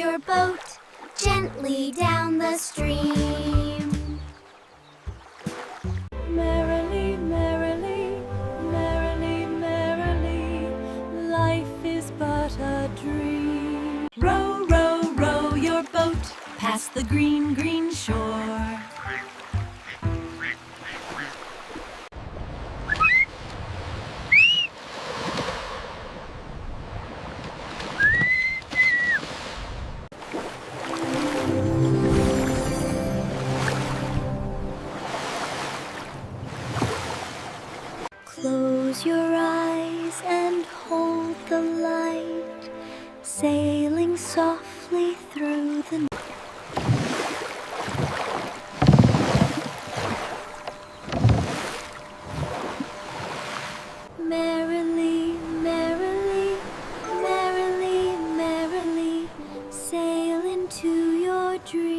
your boat gently down the stream. Merrily, merrily, merrily, merrily, life is but a dream. Row, row, row your boat past the green, green shore. Close your eyes and hold the light, sailing softly through the night. Merrily, merrily, merrily, merrily, sail into your dream.